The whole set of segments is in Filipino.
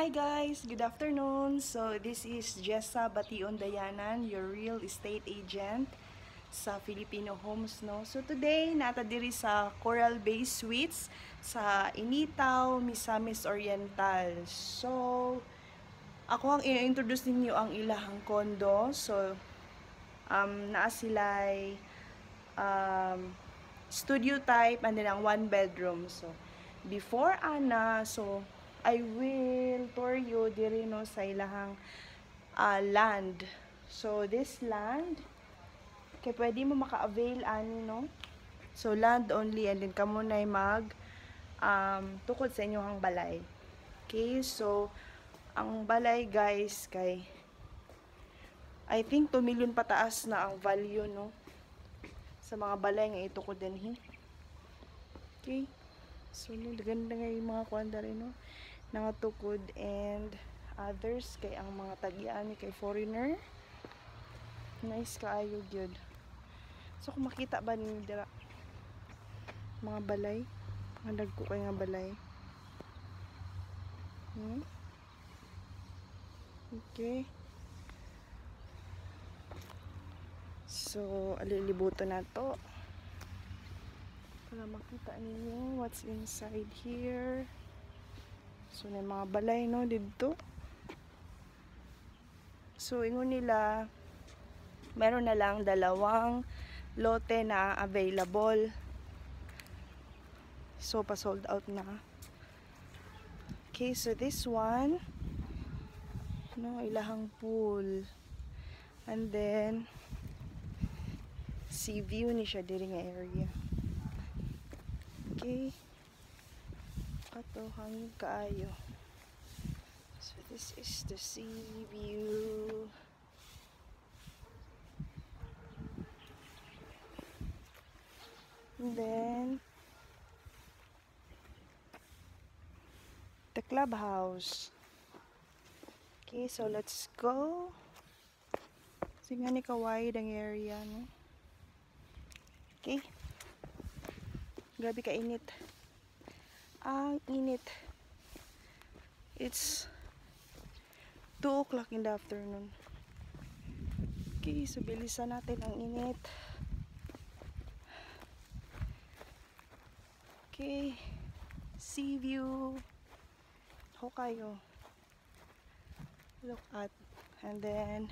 Hi guys, good afternoon. So this is Jessa Bation Dayanan, your real estate agent sa Filipino Homes, no. So today nata diri sa Coral Bay Suites sa Initaw, Misamis Oriental. So ako ang i-introduce ninyo ang ilahang condo. So naa sila'y studio type and then ang one bedroom. So before ana, so I will tour you diri no sa ilahang land. So this land kay pwede mo maka-avail ani no. So land only and then kamo nay mag tukod sa inyong balay. Okay, so ang balay guys kay I think 2 million pataas na ang value no sa mga balay nga itukod dinhi. Okay. So ganda nga yung mga kuanda rin no nangatukod and others kay ang mga tagian kay foreigner nice kaayo gyud. So kung makita ba ninyo dira mga balay mga dagko kay nga balay. Okay, so alilibuto na to para makita ninyo what's inside here. So may mga balay no dito. So ingon nila meron na lang 2 lote na available. So pa sold out na. Okay, so this one no ilahang pool. And then sea view ni siya diri nga area. Okay. Ato hangin kaayo. So this is the sea view. And then the clubhouse. Okay, so let's go. Sige ni ka-wide ang area no. Okay. Grabe ka init. Ang init. It's 2 o'clock in the afternoon. Okay, so bilisan natin ang init. Okay, sea view. Hokkaido. Look at. And then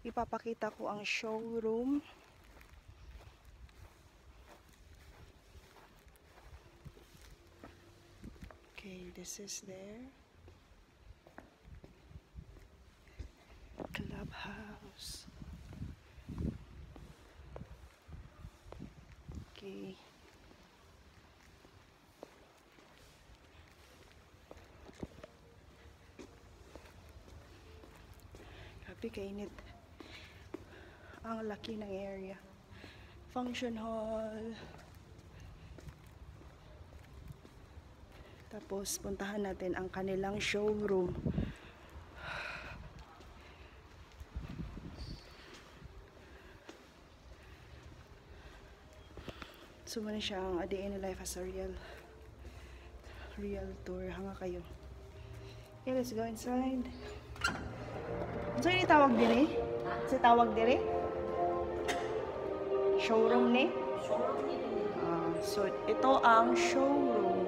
ipapakita ko ang showroom. Okay, this is there. Clubhouse. Okay. Grabe kainit. Ang laki ng area. Function hall. Tapos puntahan natin ang kanilang showroom. So muna siya ang A Day in Life as a realtor. Hanga kayo. Okay, let's go inside. So yung tawag dire? Sa tawag dire? Showroom ni? So ito ang showroom.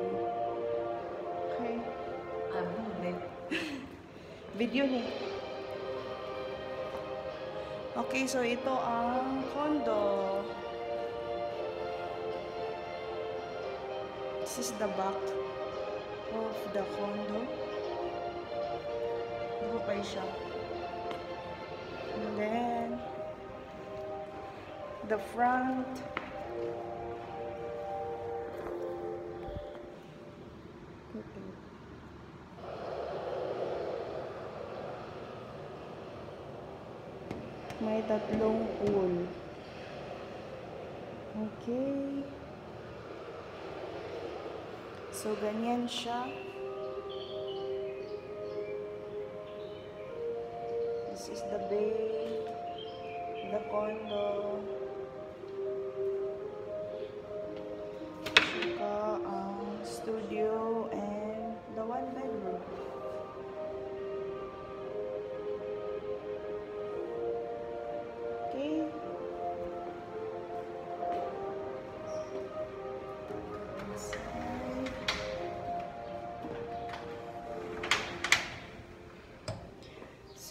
Video ni. Okay, so ito ang condo. This is the back of the condo. Ito pa siya. And then the front. Okay. May 3 pool. Okay. So, ganyan siya. This is the bay, the condo. Saka ang studio and the 1 bedroom.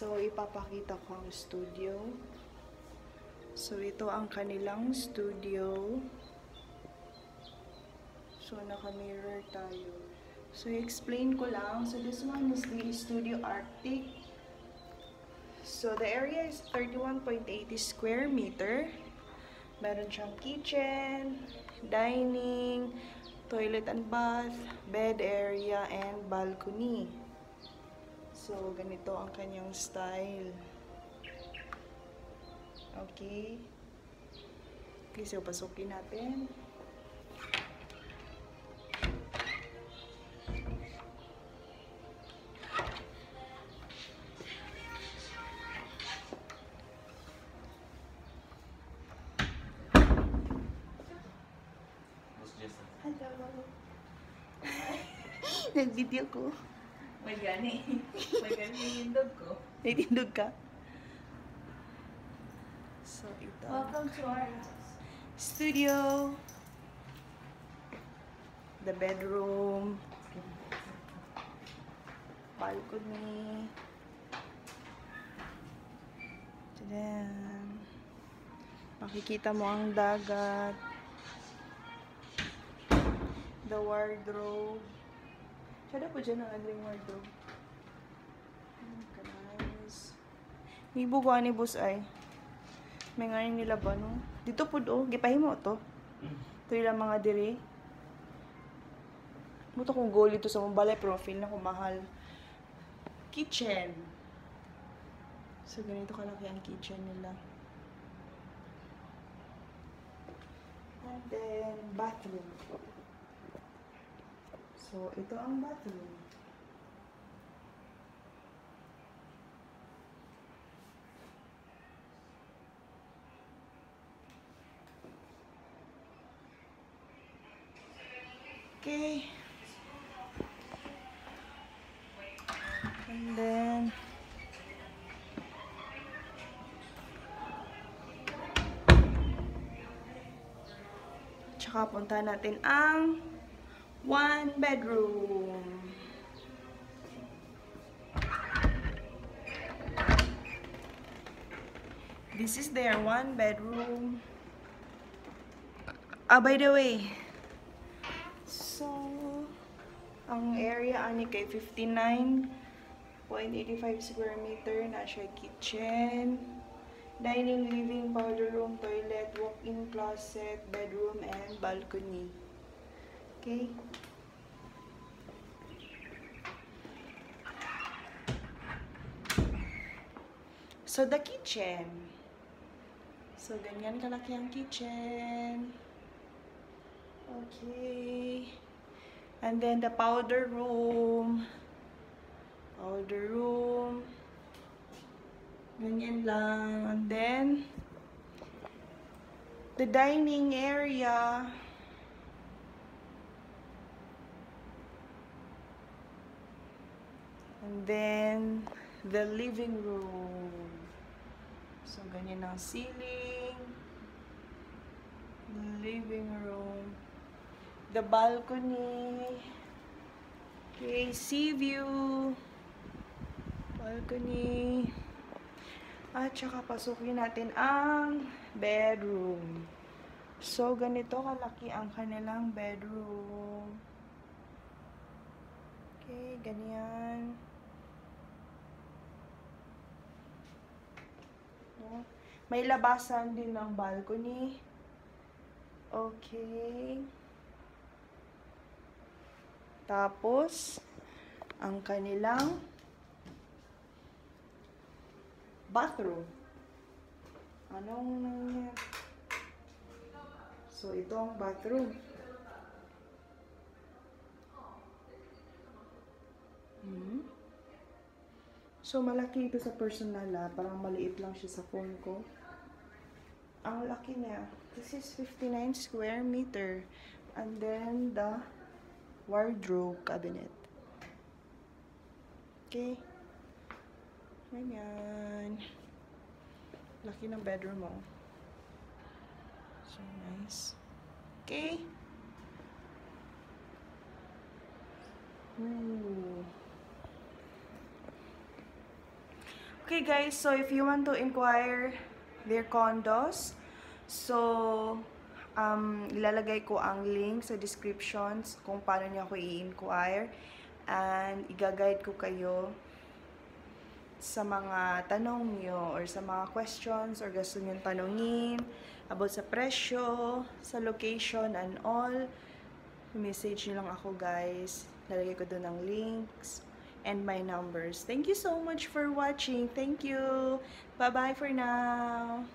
So, ipapakita ko ang studio. So, ito ang kanilang studio. So, naka-mirror tayo. So, i-explain ko lang. So, this one is the Studio Arctic. So, the area is 31.80 square meter. Meron siyang kitchen, dining, toilet and bath, bed area, and balcony. So, ganito ang kanyang style. Okay. Okay, so pasukin natin. Hello. Nag-video ko. May gani. May gani yung indog ko. Nagtindog ka? So, ito. Welcome to our house. Studio. The bedroom. Balcony. Tadam. Makikita mo ang dagat. The wardrobe. Sada po dyan ang adling wardrobe. Nice. May buguan ni boss ay. May ngayon nila ba, no? Dito po do. Gipahimo to. Ito yung mga diri. Muto kong goal ito sa mong balay profile na kumahal. Kitchen. So, ganito kalaki ang kitchen nila. And then, bathroom. So, ito ang bathroom. Okay. And then, tsaka punta natin ang one bedroom. This is their one bedroom. By the way, so, ang area ani kay 59.85 square meter. Na siya kitchen, dining, living, powder room, toilet, walk-in closet, bedroom, and balcony. Okay? So, the kitchen. So, ganyan kalaki ang kitchen. Okay. And then, the powder room. Powder room. Ganyan lang. And then, the dining area. And then, the living room. So, ganyan ang ceiling. Living room. The balcony. Okay, sea view. Balcony. At saka pasukin natin ang bedroom. So, ganito kalaki ang kanilang bedroom. Okay, ganyan. May labasan din ng balcony. Okay. Tapos, ang kanilang bathroom. Anong nangyari? So, ito ang bathroom. So, malaki ito sa personal parang maliit lang siya sa phone ko. Ang laki niya. This is 59 square meter. And then, the wardrobe cabinet. Okay. Ganyan. Laki ng bedroom mo. So, nice. Okay. Ooh. Okay guys, so if you want to inquire their condos, so ilalagay ko ang link sa descriptions kung paano niyo ako i-inquire, and igaguide ko kayo sa mga tanong niyo or sa mga questions or gusto niyo tanungin about sa presyo, sa location and all. Message niyo lang ako guys. Lalagay ko doon ng links and my numbers. Thank you so much for watching. Thank you. Bye-bye for now.